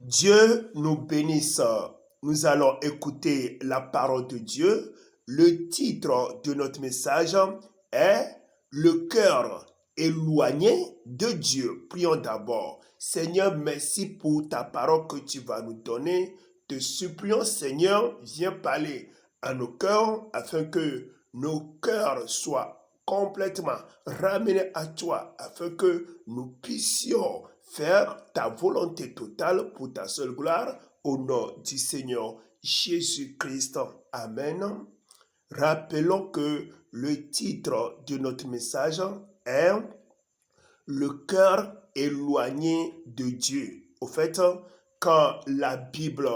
Dieu nous bénisse. Nous allons écouter la parole de Dieu. Le titre de notre message est Le cœur éloigné de Dieu. Prions d'abord. Seigneur, merci pour ta parole que tu vas nous donner. Te supplions, Seigneur, viens parler à nos cœurs afin que nos cœurs soient complètement ramenés à toi, afin que nous puissions faire ta volonté totale pour ta seule gloire, au nom du Seigneur Jésus-Christ. Amen. Rappelons que le titre de notre message est Le cœur éloigné de Dieu. Au fait, quand la Bible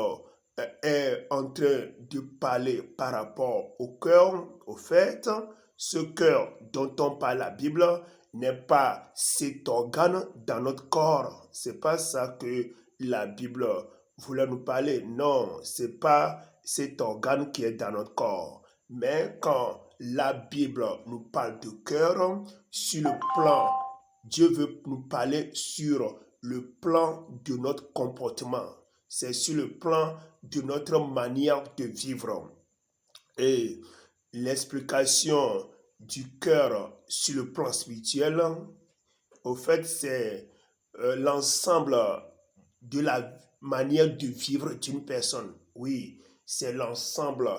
est en train de parler par rapport au cœur, au fait, ce cœur dont on parle la Bible n'est pas cet organe dans notre corps. C'est pas ça que la Bible voulait nous parler. Non, c'est pas cet organe qui est dans notre corps. Mais quand la Bible nous parle de cœur, sur le plan, Dieu veut nous parler sur le plan de notre comportement. C'est sur le plan de notre manière de vivre. Et l'explication du cœur sur le plan spirituel, au fait, c'est l'ensemble de la manière de vivre d'une personne. Oui, c'est l'ensemble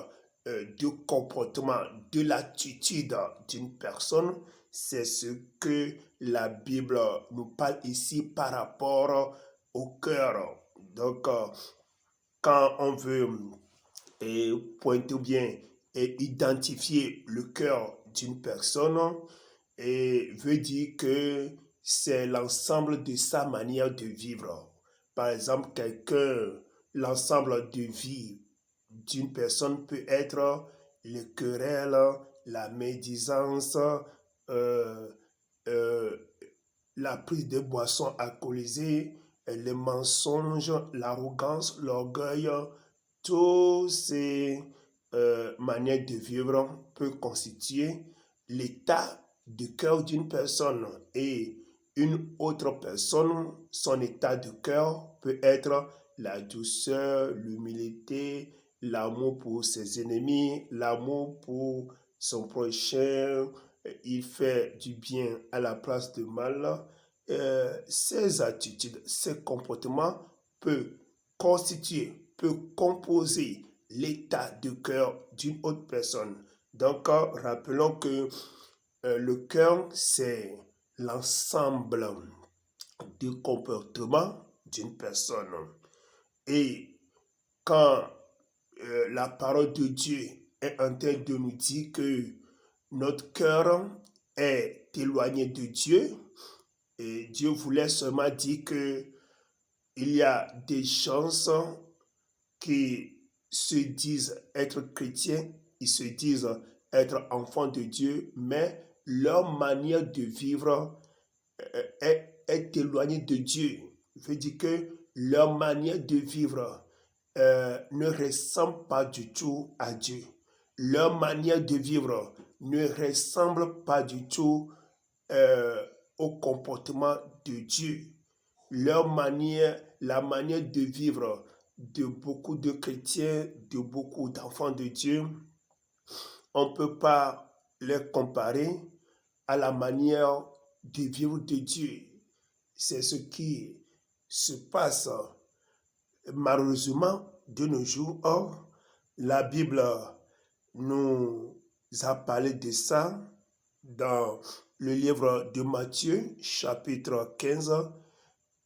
du comportement, de l'attitude d'une personne. C'est ce que la Bible nous parle ici par rapport au cœur. Donc, quand on veut pointer ou bien identifier le cœur d'une personne, veut dire que c'est l'ensemble de sa manière de vivre. Par exemple, l'ensemble de vie d'une personne peut être les querelles, la médisance, la prise de boissons alcoolisées, les mensonges, l'arrogance, l'orgueil. Toutes ces manières de vivre peuvent constituer l'état de cœur d'une personne, et une autre personne, son état de cœur peut être la douceur, l'humilité, l'amour pour ses ennemis, l'amour pour son prochain. Il fait du bien à la place de mal. Ces attitudes, ces comportements peuvent composer l'état de cœur d'une autre personne. Donc, rappelons que le cœur, c'est l'ensemble du comportement d'une personne. Et quand la parole de Dieu est en train de nous dire que notre cœur est éloigné de Dieu, et Dieu voulait seulement dire que il y a des gens qui se disent être chrétiens, ils se disent être enfants de Dieu, mais leur manière de vivre est éloignée de Dieu. Ça veut dire que leur manière de vivre ne ressemble pas du tout à Dieu. Leur manière de vivre ne ressemble pas du tout au comportement de Dieu. La manière de vivre de beaucoup de chrétiens, de beaucoup d'enfants de Dieu, on ne peut pas les comparer à la manière de vivre de Dieu. C'est ce qui se passe malheureusement de nos jours. Or, la Bible nous a parlé de ça dans le livre de Matthieu, chapitre 15,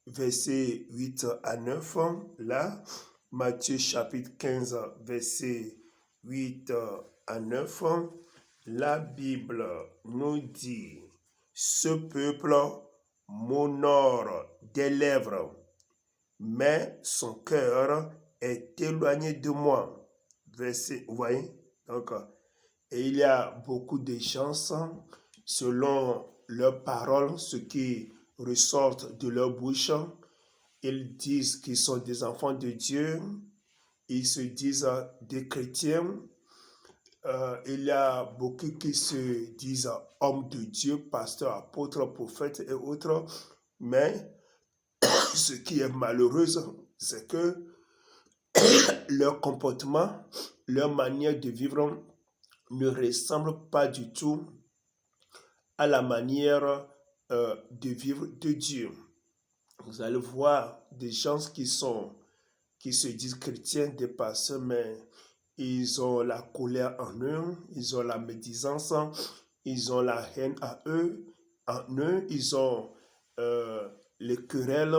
versets 8 à 9. Là, Matthieu chapitre 15, versets 8 à 9, la Bible nous dit: ce peuple m'honore des lèvres, mais son cœur est éloigné de moi. Verset, vous voyez? Donc, et il y a beaucoup de gens, selon leurs paroles, ce qui ressortent de leur bouche, ils disent qu'ils sont des enfants de Dieu, ils se disent des chrétiens. Il y a beaucoup qui se disent hommes de Dieu, pasteurs, apôtres, prophètes et autres, mais ce qui est malheureux, c'est que leur comportement, leur manière de vivre ne ressemble pas du tout à la manière de vivre de Dieu. Vous allez voir des gens qui se disent chrétiens, des pasteurs, mais ils ont la colère en eux, ils ont la médisance, ils ont la haine en eux, ils ont les querelles,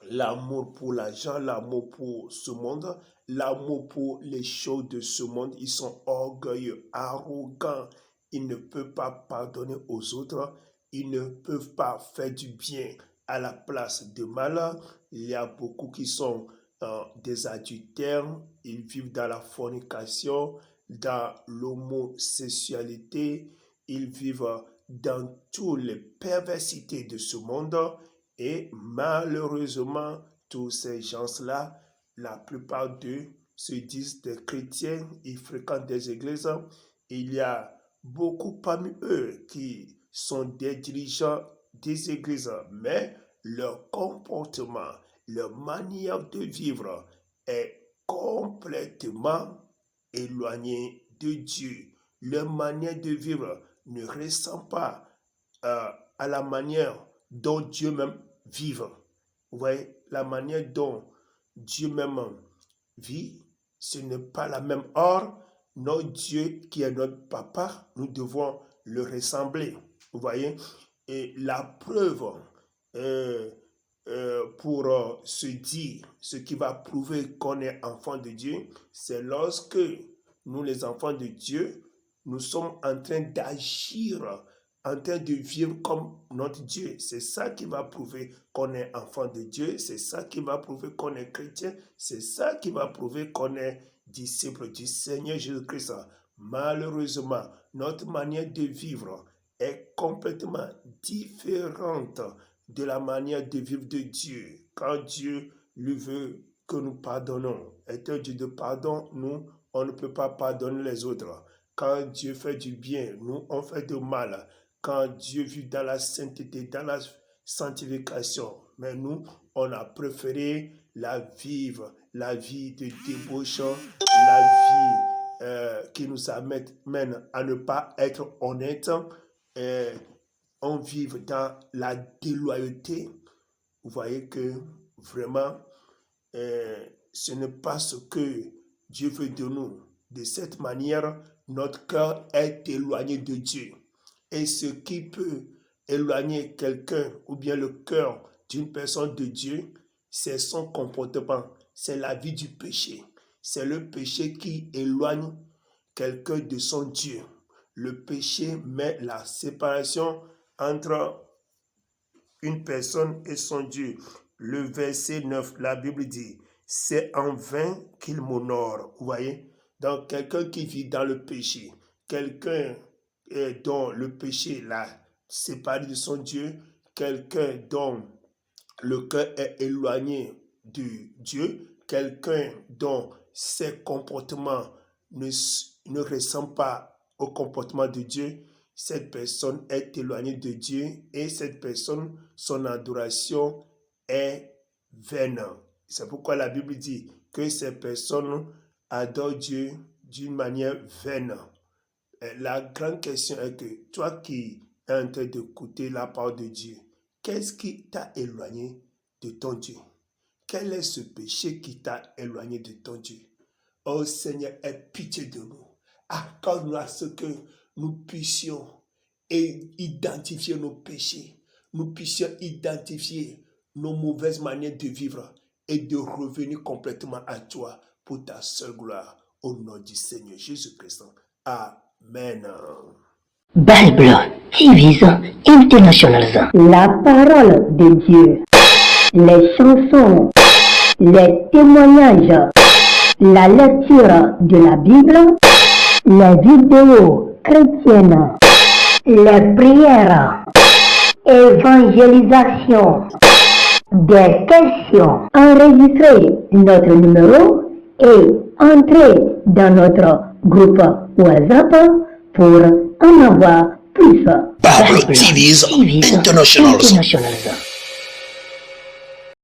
l'amour pour l'argent, l'amour pour ce monde, l'amour pour les choses de ce monde. Ils sont orgueilleux, arrogants. Ils ne peuvent pas pardonner aux autres. Ils ne peuvent pas faire du bien à la place de mal. Il y a beaucoup qui sont des adultères. Ils vivent dans la fornication, dans l'homosexualité. Ils vivent dans toutes les perversités de ce monde. Et malheureusement, tous ces gens-là, la plupart d'eux se disent des chrétiens, ils fréquentent des églises. Il y a beaucoup parmi eux qui sont des dirigeants des églises, mais leur comportement, leur manière de vivre est complètement éloignée de Dieu. Leur manière de vivre ne ressemble pas à la manière dont Dieu même vive. Vous voyez, la manière dont Dieu même vit, ce n'est pas la même. Or, notre Dieu qui est notre papa, nous devons le ressembler. Vous voyez, et la preuve pour se dire, ce qui va prouver qu'on est enfant de Dieu, c'est lorsque nous, les enfants de Dieu, nous sommes en train d'agir, en train de vivre comme notre Dieu. C'est ça qui va prouver qu'on est enfant de Dieu. C'est ça qui va prouver qu'on est chrétien. C'est ça qui va prouver qu'on est disciple du Seigneur Jésus-Christ. Malheureusement, notre manière de vivre est complètement différente de la manière de vivre de Dieu. Quand Dieu lui veut que nous pardonnons, étant Dieu de pardon, nous, on ne peut pas pardonner les autres. Quand Dieu fait du bien, nous, on fait du mal. Quand Dieu vit dans la sainteté, dans la sanctification, mais nous, on a préféré la vie de débauche, la vie qui nous amène à ne pas être honnête. On vit dans la déloyauté. Vous voyez que vraiment, ce n'est pas ce que Dieu veut de nous. De cette manière, notre cœur est éloigné de Dieu. Et ce qui peut éloigner quelqu'un ou bien le cœur d'une personne de Dieu, c'est son comportement, c'est la vie du péché. C'est le péché qui éloigne quelqu'un de son Dieu. Le péché met la séparation entre une personne et son Dieu. Le verset 9, la Bible dit, c'est en vain qu'il m'honore. Vous voyez? Donc, quelqu'un qui vit dans le péché, quelqu'un dont le péché l'a séparé de son Dieu, quelqu'un dont le cœur est éloigné de Dieu, quelqu'un dont ses comportements ne ressemblent pas au comportement de Dieu, cette personne est éloignée de Dieu et cette personne, son adoration est vaine. C'est pourquoi la Bible dit que ces personnes adorent Dieu d'une manière vaine. La grande question est que toi qui es en train d'écouter la parole de Dieu, qu'est-ce qui t'a éloigné de ton Dieu? Quel est ce péché qui t'a éloigné de ton Dieu? Oh Seigneur, aie pitié de nous. Accorde-nous à ce que nous puissions identifier nos péchés. Nous puissions identifier nos mauvaises manières de vivre et de revenir complètement à toi pour ta seule gloire. Au nom du Seigneur Jésus-Christ. Amen. Bible TV International. La parole de Dieu, les chansons, les témoignages, la lecture de la Bible, les vidéos chrétiennes, les prières, évangélisation, des questions. Enregistrez notre numéro et entrez dans notre groupe WhatsApp pour en avoir plus. Bible TV International.